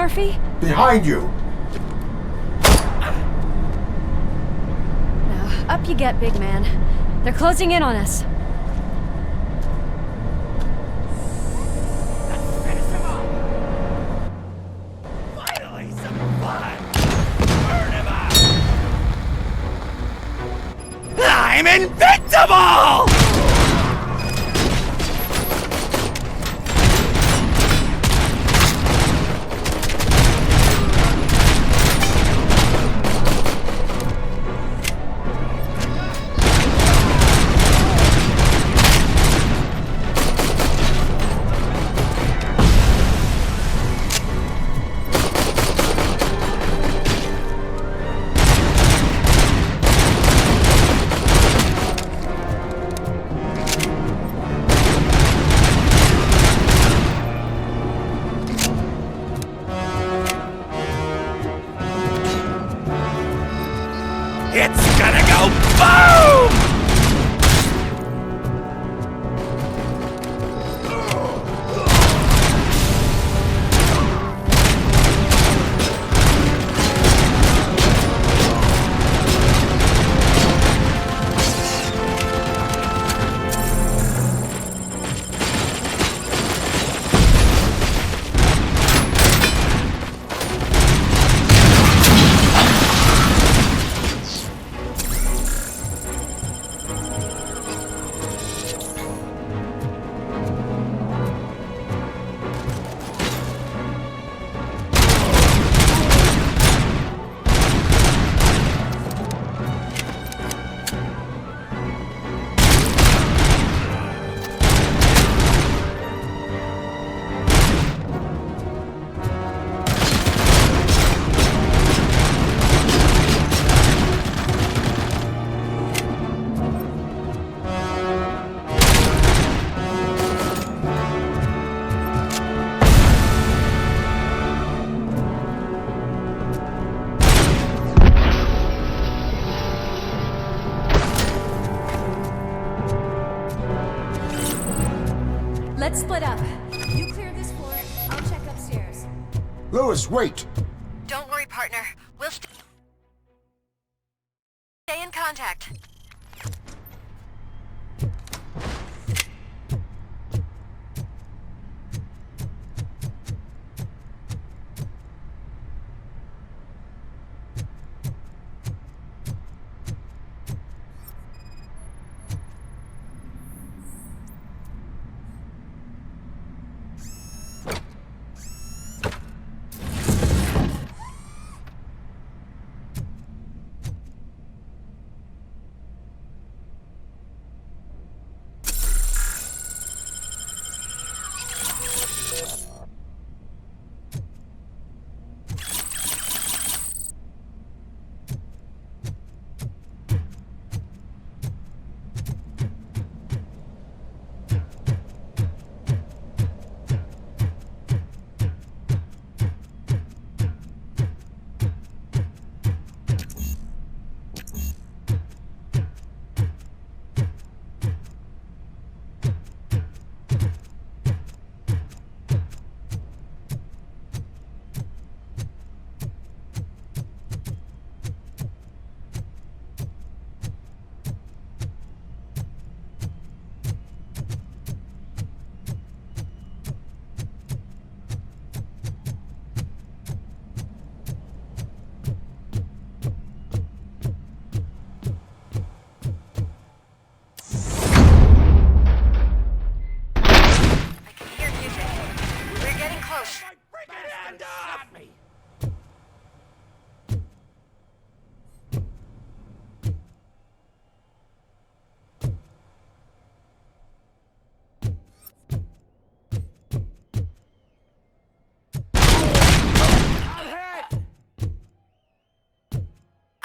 Murphy? Behind you! Now, up you get, big man. They're closing in on us. Finally, some fun! Burn him up! I'm invincible! It's gonna go boom! Let's split up. You clear this floor, I'll check upstairs. Lewis, wait! Don't worry, partner. We'll stay in contact.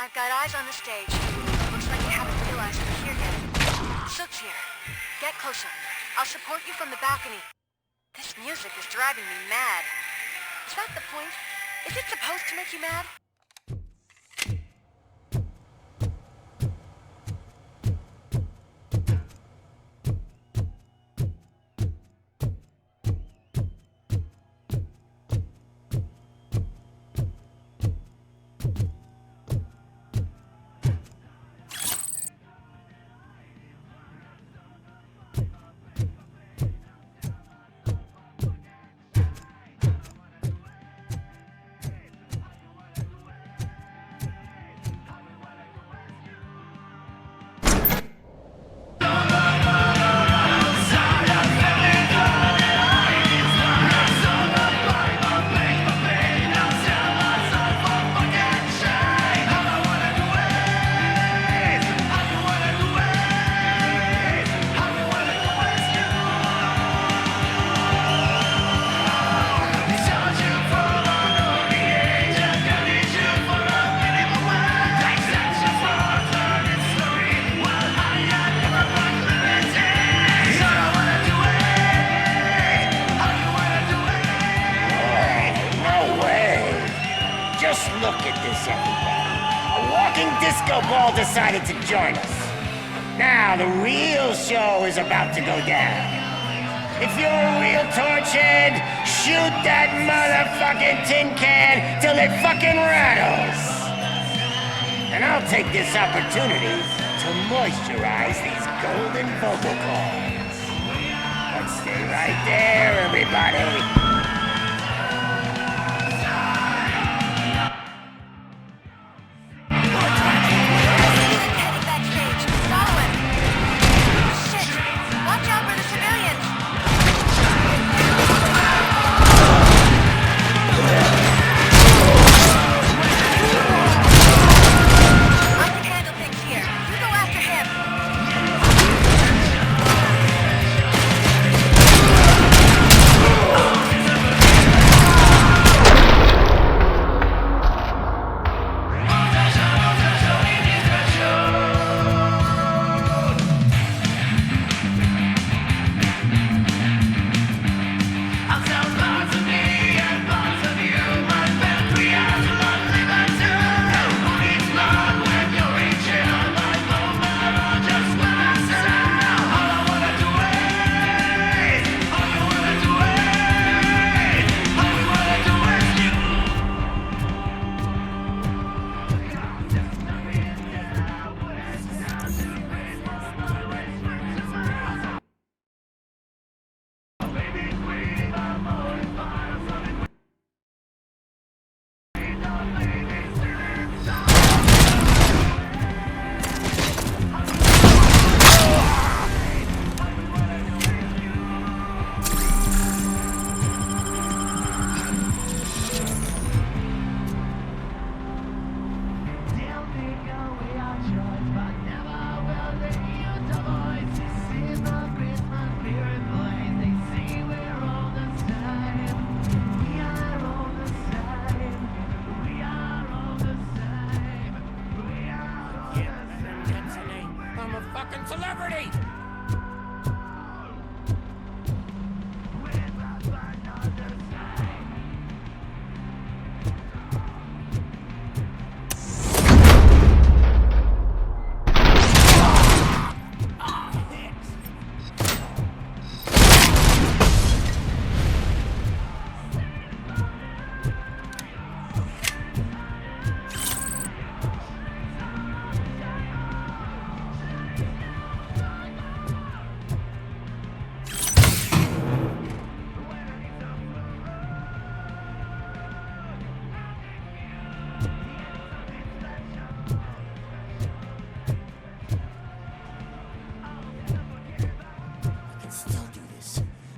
I've got eyes on the stage. Looks like you haven't realized we're here yet. Sook's here. Get closer. I'll support you from the balcony. This music is driving me mad. Is that the point? Is it supposed to make you mad? Just look at this, everybody. A walking disco ball decided to join us. Now the real show is about to go down. If you're a real torchhead, shoot that motherfucking tin can till it fucking rattles. And I'll take this opportunity to moisturize these golden vocal cords. But stay right there, everybody.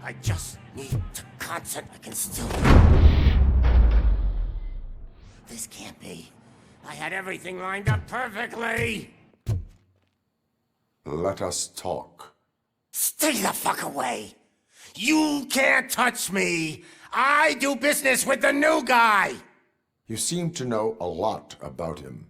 I just need to concentrate. I can still... This can't be. I had everything lined up perfectly. Let us talk. Stay the fuck away. You can't touch me. I do business with the new guy. You seem to know a lot about him.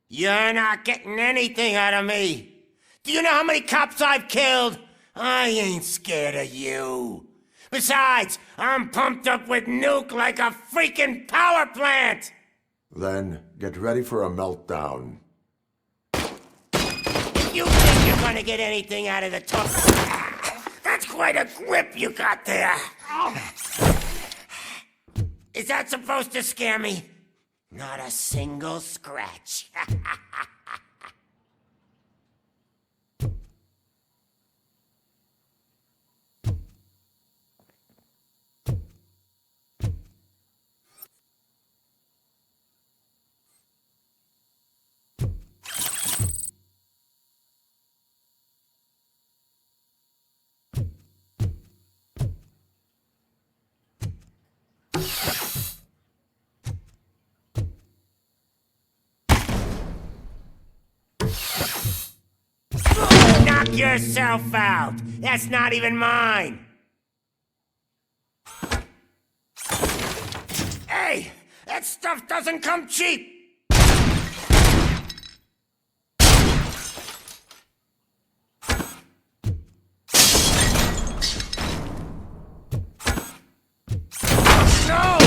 You're not getting anything out of me. Do you know how many cops I've killed? I ain't scared of you. Besides, I'm pumped up with nuke like a freaking power plant! Then get ready for a meltdown. If you think you're gonna get anything out of the talk... That's quite a grip you got there. Is that supposed to scare me? Not a single scratch. Knock yourself out. That's not even mine. Hey, that stuff doesn't come cheap. No!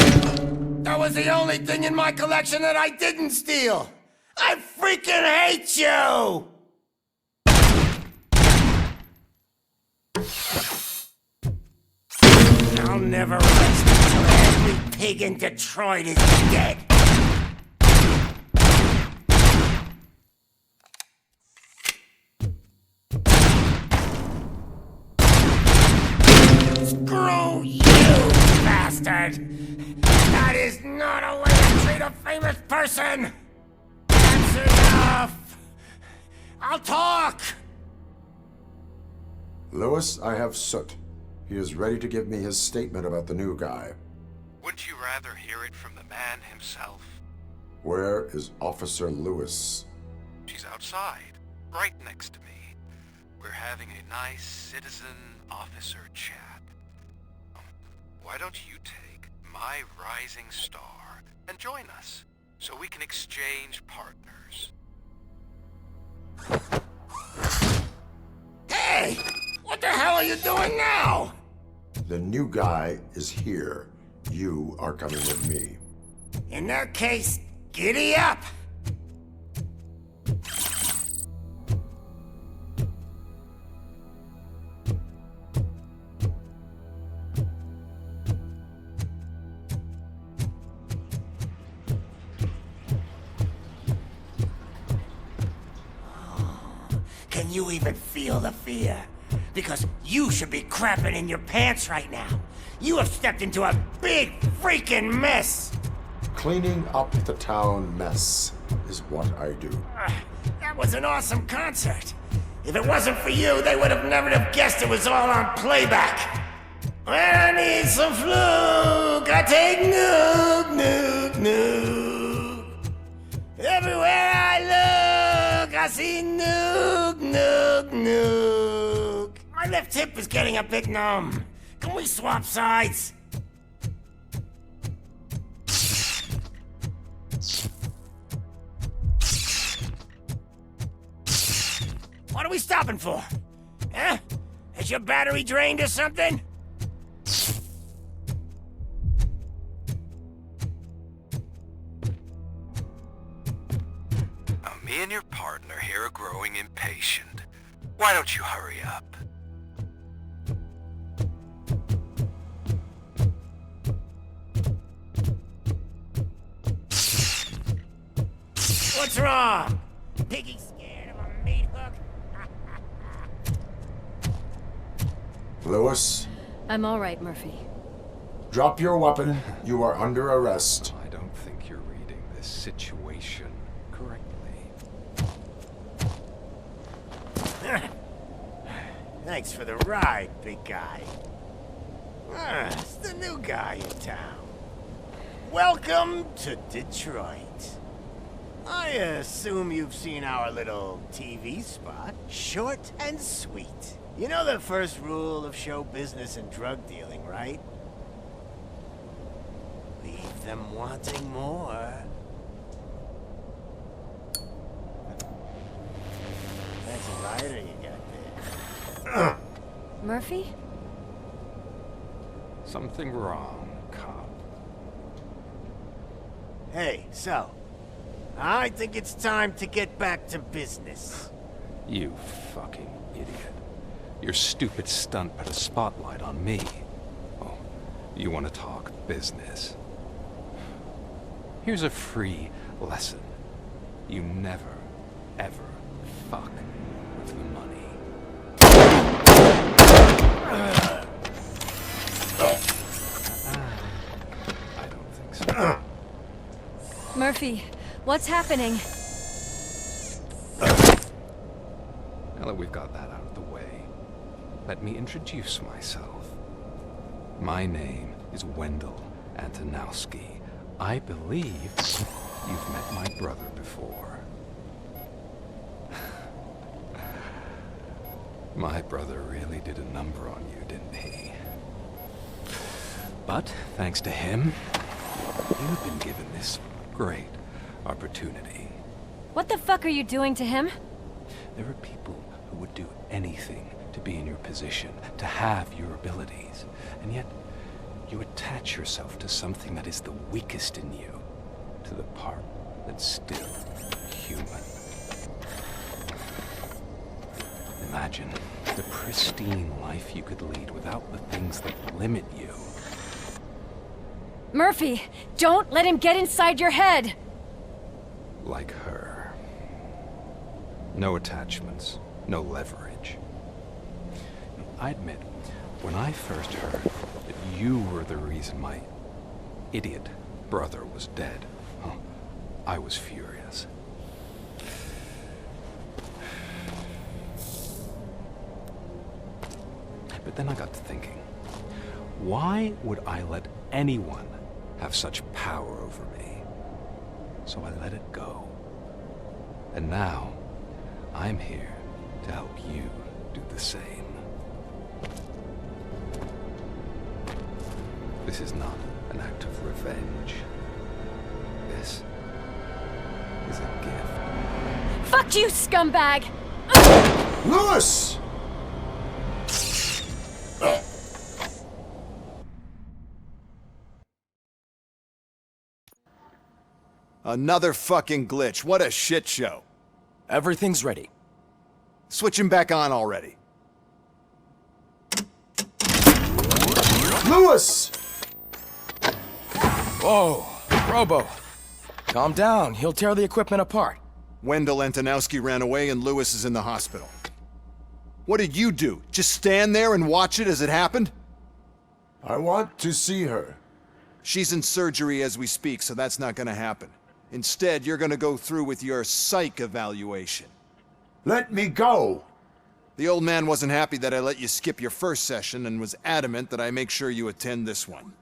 That was the only thing in my collection that I didn't steal! I freaking hate you! I'll never rest until every pig in Detroit is dead. Screw you, bastard! That is not a way to treat a famous person! That's enough! I'll talk! Lewis, I have Soot. He is ready to give me his statement about the new guy. Wouldn't you rather hear it from the man himself? Where is Officer Lewis? She's outside, right next to me. We're having a nice citizen-officer chat. Why don't you take my rising star and join us, so we can exchange partners? Hey! What the hell are you doing now? The new guy is here. You are coming with me. In that case, giddy up! Can you even feel the fear? Because you should be crapping in your pants right now. You have stepped into a big freaking mess. Cleaning up the town mess is what I do. That was an awesome concert. If it wasn't for you, they would have never have guessed it was all on playback. When I need some fluke, I take nuke, nuke, nuke. Everywhere I look, I see nuke, nuke, nuke. My left hip is getting a bit numb. Can we swap sides? What are we stopping for? Huh? Is your battery drained or something? Now, me and your partner here are growing impatient. Why don't you hurry up? What's wrong? Piggy scared of a meat hook? Lewis, I'm all right, Murphy. drop your weapon. You are under arrest. I don't think you're reading this situation correctly. Thanks for the ride, big guy. It's the new guy in town. Welcome to Detroit. I assume you've seen our little TV spot. Short and sweet. You know the first rule of show business and drug dealing, right? Leave them wanting more. That's a lighter you got there. Murphy? Something wrong, cop. Hey, so, I think it's time to get back to business. You fucking idiot. Your stupid stunt put a spotlight on me. Oh, you want to talk business? Here's a free lesson. You never, ever fuck with the money. I don't think so. Murphy, what's happening? Now that we've got that out of the way, let me introduce myself. My name is Wendell Antonowski. I believe you've met my brother before. My brother really did a number on you, didn't he? But thanks to him, you've been given this great opportunity. What the fuck are you doing to him? There are people who would do anything to be in your position, to have your abilities. And yet, You attach yourself to something that is the weakest in you, to the part that's still human. Imagine the pristine life you could lead without the things that limit you. Murphy, don't let him get inside your head! Like her. No attachments, no leverage. I admit, when I first heard that you were the reason my idiot brother was dead, I was furious. But then I got to thinking, why would I let anyone have such power over me? So I let it go. And now, I'm here to help you do the same. This is not an act of revenge. This is a gift. Fuck you, scumbag! Lewis! Another fucking glitch. What a shit show. Everything's ready. Switch him back on already. Lewis! Whoa, Robo. Calm down. He'll tear the equipment apart. Wendell Antonowski ran away and Lewis is in the hospital. What did you do? Just stand there and watch it as it happened? I want to see her. She's in surgery as we speak, so that's not gonna happen. Instead, you're gonna go through with your psych evaluation. Let me go! The old man wasn't happy that I let you skip your first session and was adamant that I make sure you attend this one.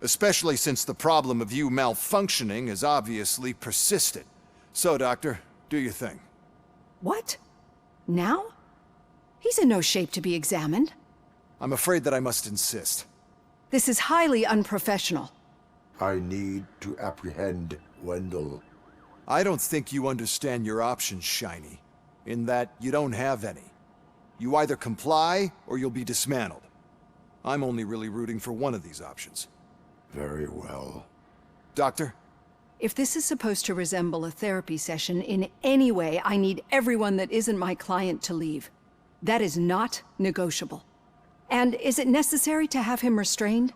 Especially since the problem of you malfunctioning has obviously persisted. So, Doctor, do your thing. What? Now? He's in no shape to be examined. I'm afraid that I must insist. This is highly unprofessional. I need to apprehend Wendell. I don't think you understand your options, Shiny. In that you don't have any. You either comply or you'll be dismantled. I'm only really rooting for one of these options. Very well. Doctor? If this is supposed to resemble a therapy session in any way, I need everyone that isn't my client to leave. That is not negotiable. And is it necessary to have him restrained?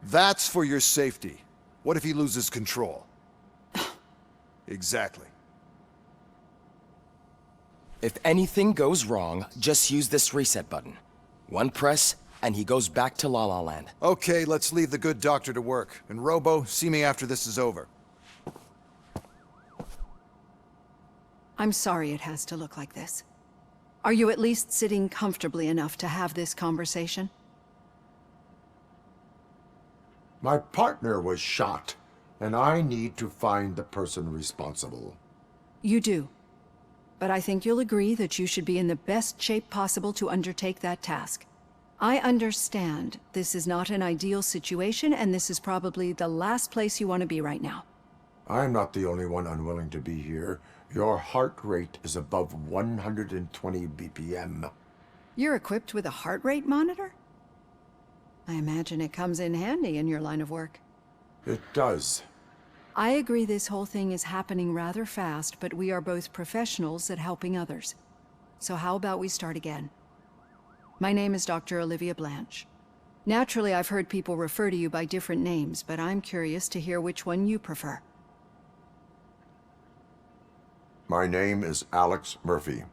That's for your safety. What if he loses control? Exactly. If anything goes wrong, just use this reset button. One press, and he goes back to La La Land. Okay, let's leave the good doctor to work. And Robo, see me after this is over. I'm sorry it has to look like this. Are you at least sitting comfortably enough to have this conversation? My partner was shot, and I need to find the person responsible. You do. But I think you'll agree that you should be in the best shape possible to undertake that task. I understand this is not an ideal situation, and this is probably the last place you want to be right now. I'm not the only one unwilling to be here. Your heart rate is above 120 BPM. You're equipped with a heart rate monitor? I imagine it comes in handy in your line of work. It does. I agree this whole thing is happening rather fast, but we are both professionals at helping others. So how about we start again? My name is Dr. Olivia Blanche. Naturally, I've heard people refer to you by different names, but I'm curious to hear which one you prefer. My name is Alex Murphy.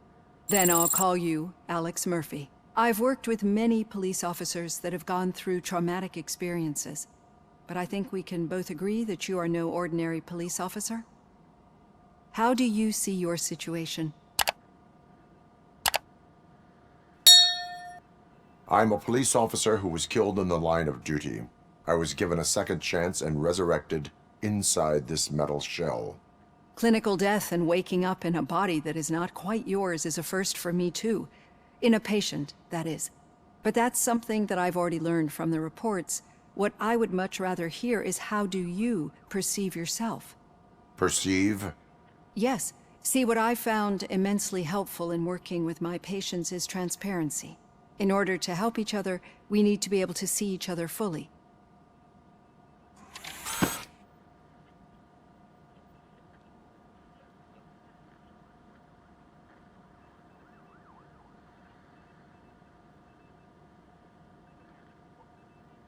Then I'll call you Alex Murphy. I've worked with many police officers that have gone through traumatic experiences, but I think we can both agree that you are no ordinary police officer. How do you see your situation? I'm a police officer who was killed in the line of duty. I was given a second chance and resurrected inside this metal shell. Clinical death and waking up in a body that is not quite yours is a first for me too. In a patient, that is. But that's something that I've already learned from the reports. What I would much rather hear is how do you perceive yourself? Perceive? Yes. See, what I found immensely helpful in working with my patients is transparency. In order to help each other, we need to be able to see each other fully.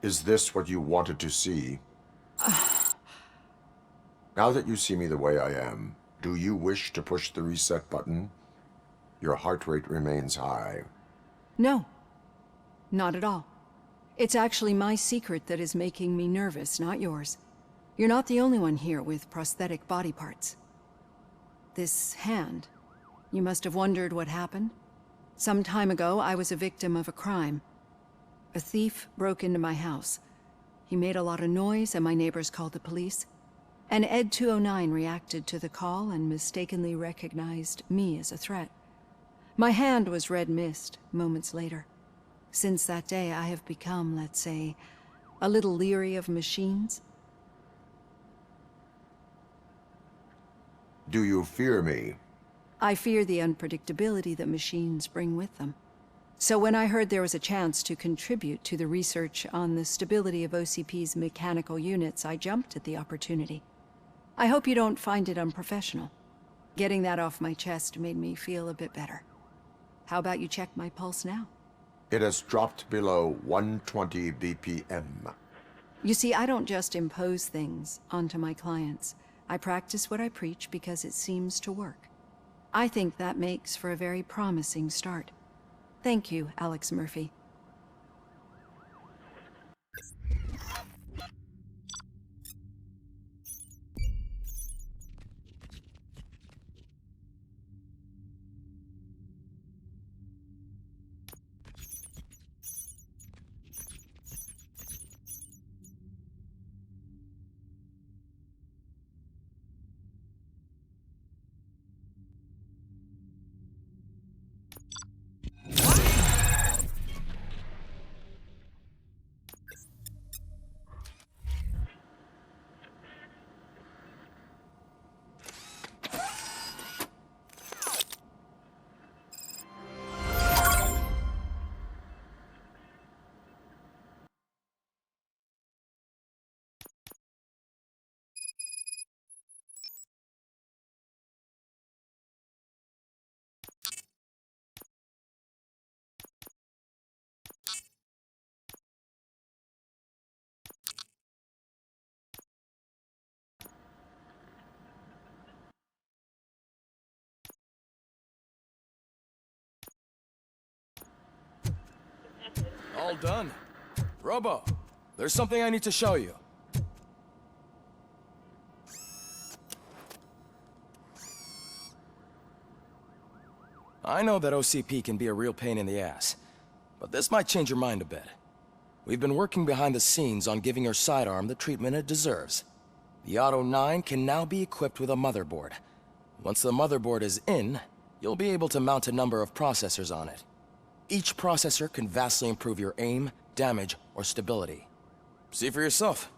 Is this what you wanted to see? Now that you see me the way I am, do you wish to push the reset button? Your heart rate remains high. No, not at all. It's actually my secret that is making me nervous, not yours. You're not the only one here with prosthetic body parts. This hand, you must have wondered what happened. Some time ago, I was a victim of a crime. A thief broke into my house. He made a lot of noise and my neighbors called the police. And Ed 209 reacted to the call and mistakenly recognized me as a threat. My hand was red mist moments later. Since that day, I have become, let's say, a little leery of machines. Do you fear me? I fear the unpredictability that machines bring with them. So when I heard there was a chance to contribute to the research on the stability of OCP's mechanical units, I jumped at the opportunity. I hope you don't find it unprofessional. Getting that off my chest made me feel a bit better. How about you check my pulse now? It has dropped below 120 BPM. You see, I don't just impose things onto my clients. I practice what I preach because it seems to work. I think that makes for a very promising start. Thank you, Alex Murphy. All done. Robo, there's something I need to show you. I know that OCP can be a real pain in the ass, but this might change your mind a bit. We've been working behind the scenes on giving your sidearm the treatment it deserves. The Auto 9 can now be equipped with a motherboard. Once the motherboard is in, you'll be able to mount a number of processors on it. Each processor can vastly improve your aim, damage, or stability. See for yourself.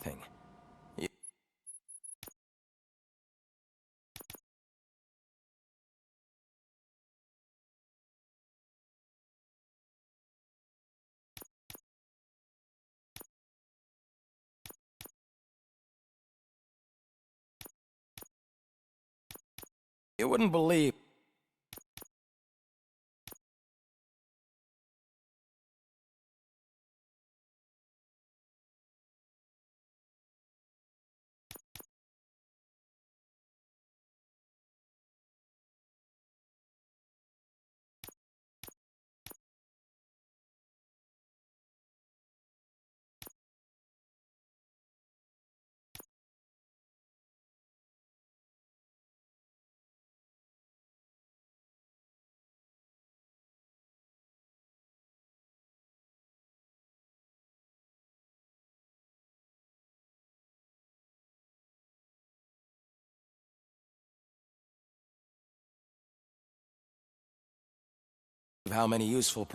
Thing. You wouldn't believe how many useful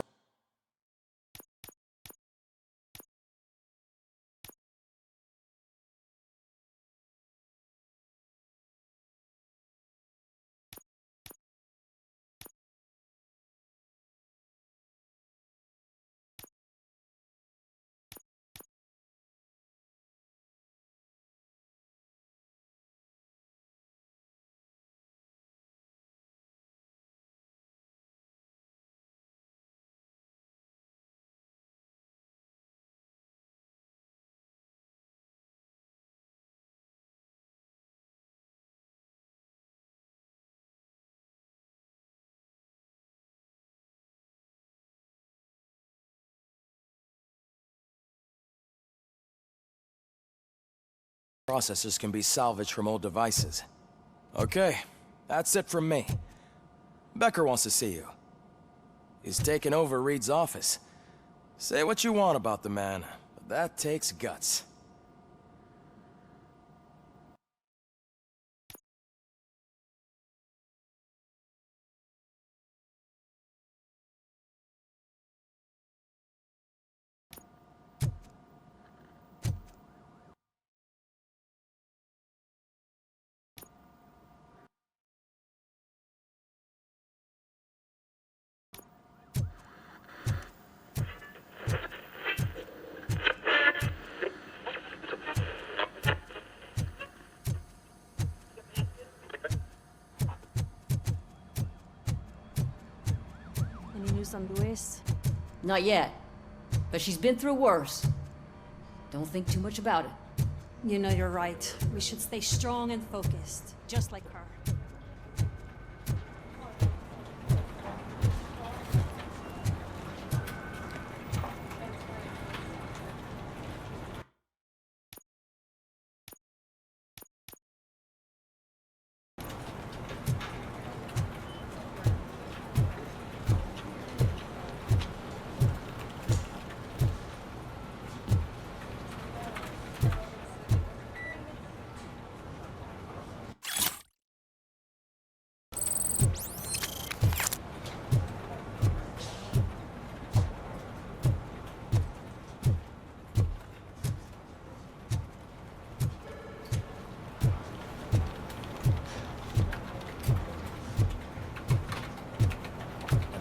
processors can be salvaged from old devices. Okay, that's it from me. Becker wants to see you. He's taken over Reed's office. Say what you want about the man, but that takes guts. Any news on Luis? Not yet. But she's been through worse. Don't think too much about it. You know you're right. We should stay strong and focused, just like her.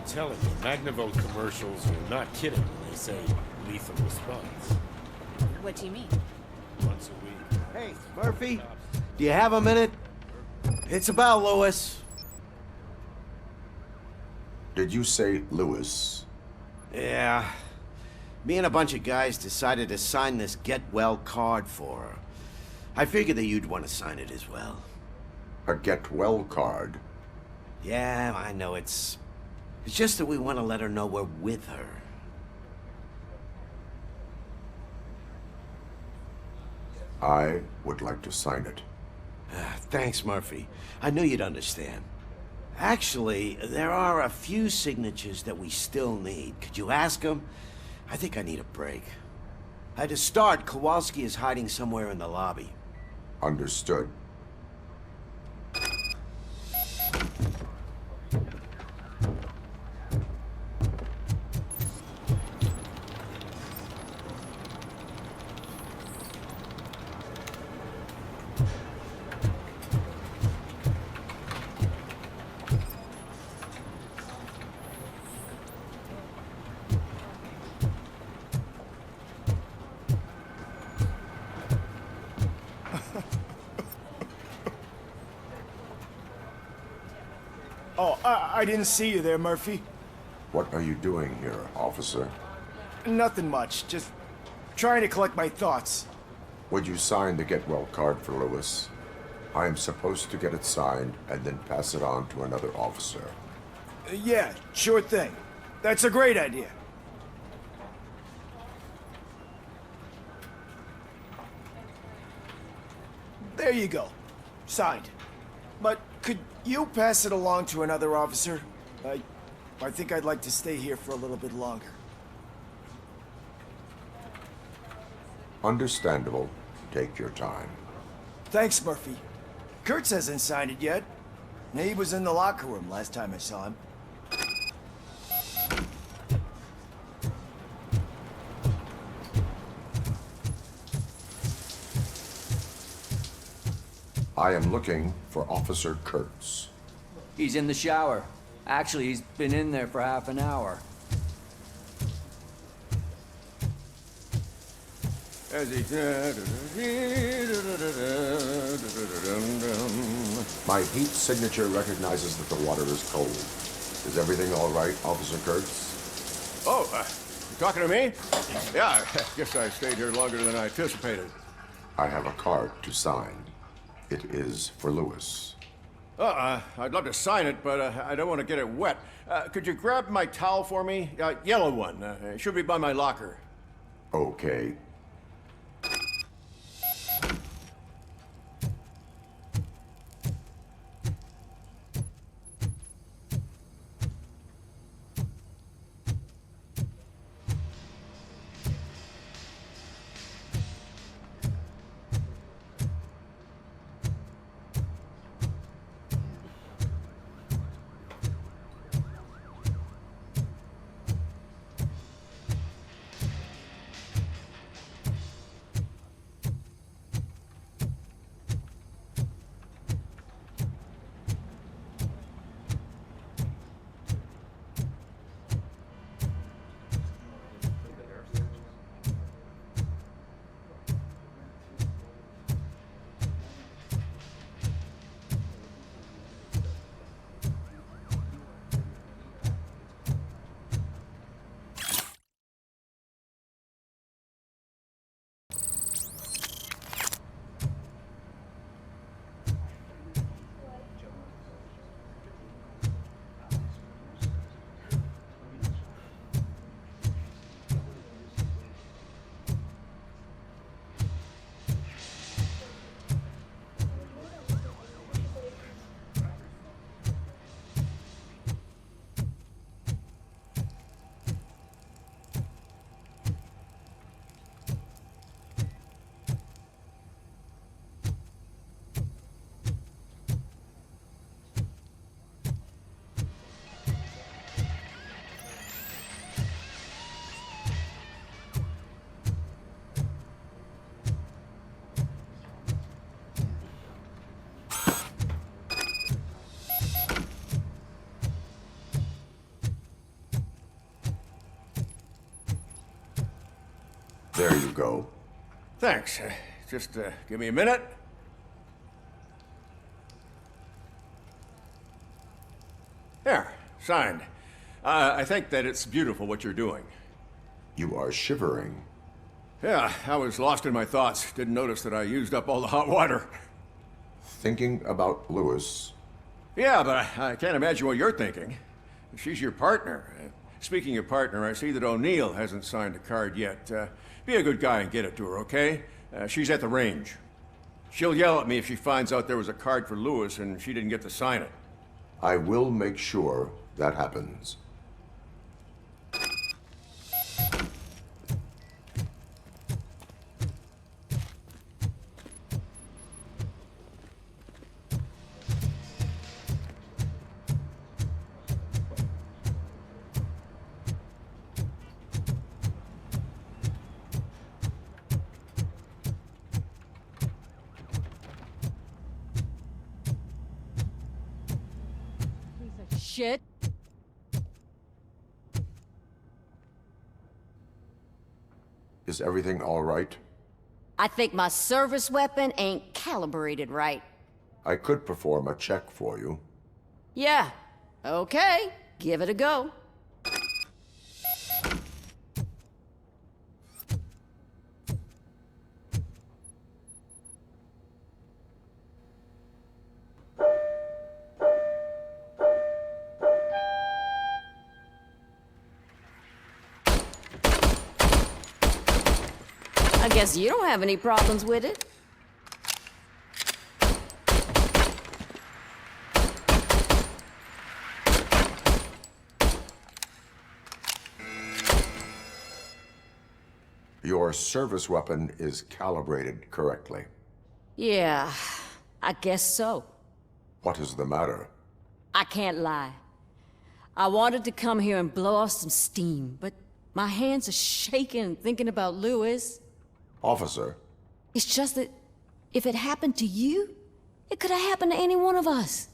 Telling you, Magnavolt commercials are not kidding when they say lethal response. What do you mean? Once a week. Hey, Murphy, do you have a minute? It's about Lewis. Did you say Lewis? Yeah. Me and a bunch of guys decided to sign this get well card for her. I figured that you'd want to sign it as well. A get well card? Yeah, I know it's just that we want to let her know we're with her. I would like to sign it. Thanks, Murphy. I knew you'd understand. Actually, there are a few signatures that we still need. Could you ask them? I think I need a break. To start, Kowalski is hiding somewhere in the lobby. Understood. Oh, I didn't see you there, Murphy. What are you doing here, officer? Nothing much, just trying to collect my thoughts. Would you sign the get well card for Lewis? I am supposed to get it signed and then pass it on to another officer. Yeah, sure thing. That's a great idea. There you go. Signed. But could you pass it along to another officer? I think I'd like to stay here for a little bit longer. Understandable. Take your time. Thanks, Murphy. Kurtz hasn't signed it yet. He was in the locker room last time I saw him. I am looking for Officer Kurtz. He's in the shower. Actually, he's been in there for half an hour. My heat signature recognizes that the water is cold. Is everything all right, Officer Kurtz? Oh, you talking to me? Yeah, I guess I stayed here longer than I anticipated. I have a card to sign. It is for Lewis. I'd love to sign it, but I don't want to get it wet. Could you grab my towel for me? Yellow one. It should be by my locker. Okay. There you go. Thanks. Just give me a minute. There, signed. I think that it's beautiful what you're doing. You are shivering. Yeah, I was lost in my thoughts. Didn't notice that I used up all the hot water. Thinking about Lewis. Yeah, but I can't imagine what you're thinking. She's your partner. Speaking of partner, I see that O'Neill hasn't signed a card yet. Be a good guy and get it to her, okay? She's at the range. She'll yell at me if she finds out there was a card for Lewis and she didn't get to sign it. I will make sure that happens. Shit. Is everything all right? I think my service weapon ain't calibrated right. I could perform a check for you. Yeah, Okay, give it a go. I guess you don't have any problems with it. Your service weapon is calibrated correctly. Yeah, I guess so. What is the matter? I can't lie. I wanted to come here and blow off some steam, but my hands are shaking thinking about Lewis. Officer, It's just that if it happened to you, it could have happened to any one of us.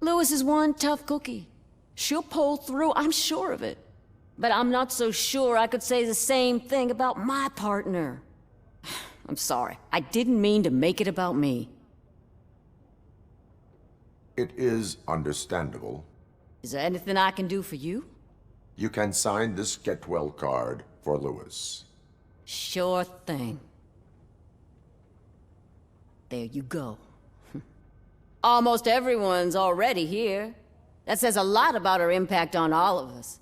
Lewis is one tough cookie. She'll pull through, I'm sure of it. But I'm not so sure I could say the same thing about my partner. I'm sorry. I didn't mean to make it about me. it is understandable. Is there anything I can do for you? You can sign this get well card for Lewis. Sure thing. There you go. Almost everyone's already here. That says a lot about her impact on all of us.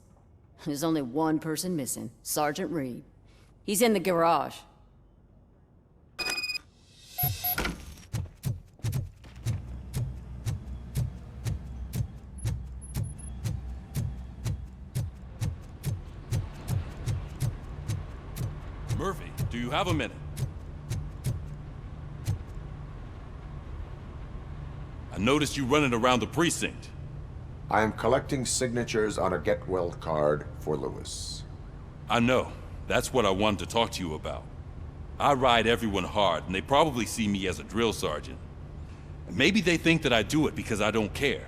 There's only one person missing, Sergeant Reed. He's in the garage. Murphy, do you have a minute? I noticed you running around the precinct. I am collecting signatures on a get well card for Lewis. I know. That's what I wanted to talk to you about. I ride everyone hard, and they probably see me as a drill sergeant. Maybe they think that I do it because I don't care.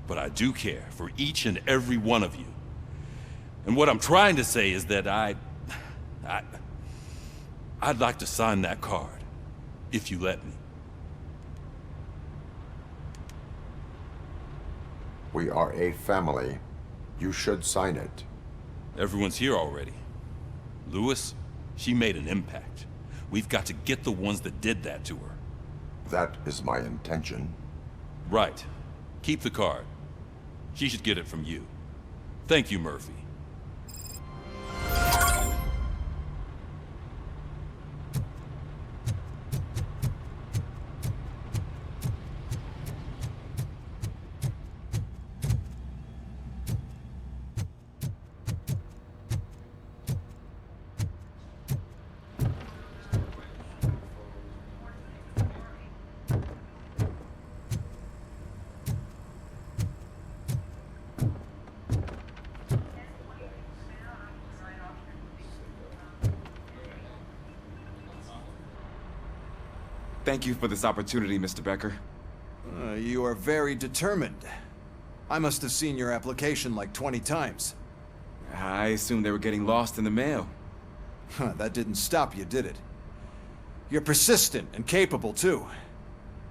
But I do care for each and every one of you. And what I'm trying to say is that I'd like to sign that card, if you let me. We are a family. You should sign it. Everyone's here already. Lewis, she made an impact. We've got to get the ones that did that to her. That is my intention. Right. Keep the card. She should get it from you. Thank you, Murphy. Thank you for this opportunity, Mr. Becker. You are very determined. I must have seen your application like 20 times. I assumed they were getting lost in the mail. That didn't stop you, did it? You're persistent and capable, too.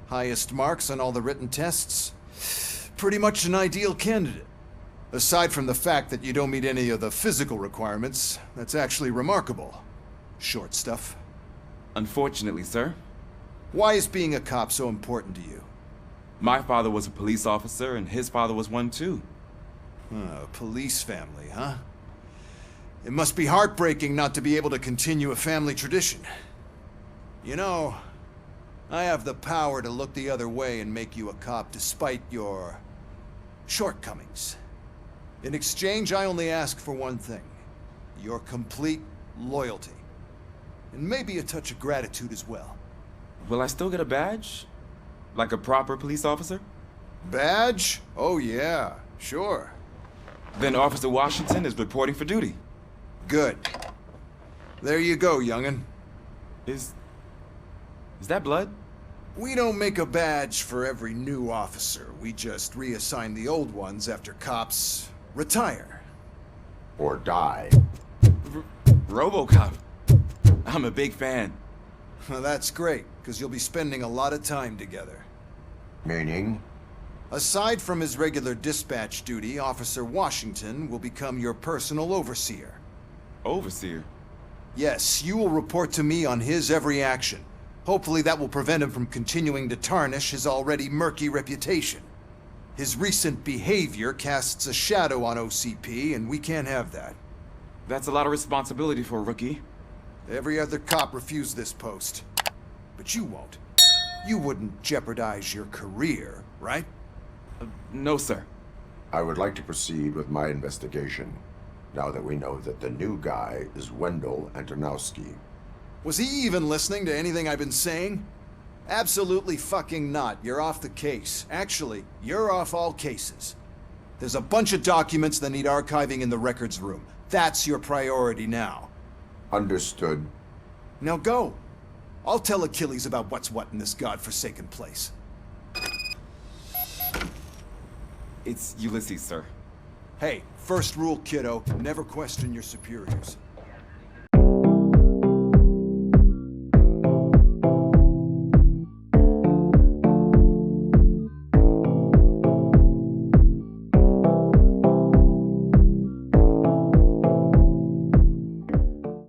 Highest marks on all the written tests. Pretty much an ideal candidate. Aside from the fact that you don't meet any of the physical requirements, that's actually remarkable. Short stuff. Unfortunately, sir. Why is being a cop so important to you? My father was a police officer, and his father was one too. A police family, huh? It must be heartbreaking not to be able to continue a family tradition. You know, I have the power to look the other way and make you a cop despite your shortcomings. In exchange, I only ask for one thing. Your complete loyalty. And maybe a touch of gratitude as well. Will I still get a badge? Like a proper police officer? Badge? Oh yeah, sure. Then Officer Washington is reporting for duty. Good. There you go, young'un. Is that blood? We don't make a badge for every new officer. We just reassign the old ones after cops retire. Or die. Robocop. I'm a big fan. Well, that's great, because you'll be spending a lot of time together. Meaning? Aside from his regular dispatch duty, Officer Washington will become your personal overseer. Overseer? Yes, you will report to me on his every action. Hopefully that will prevent him from continuing to tarnish his already murky reputation. His recent behavior casts a shadow on OCP, and we can't have that. That's a lot of responsibility for a rookie. Every other cop refused this post. But you won't. You wouldn't jeopardize your career, right? No, sir. I would like to proceed with my investigation, now that we know that the new guy is Wendell Antonowski. Was he even listening to anything I've been saying? Absolutely fucking not. You're off the case. Actually, you're off all cases. There's a bunch of documents that need archiving in the records room. That's your priority now. Understood. Now go. I'll tell Achilles about what's what in this godforsaken place. It's Ulysses, sir. Hey, first rule, kiddo, never question your superiors.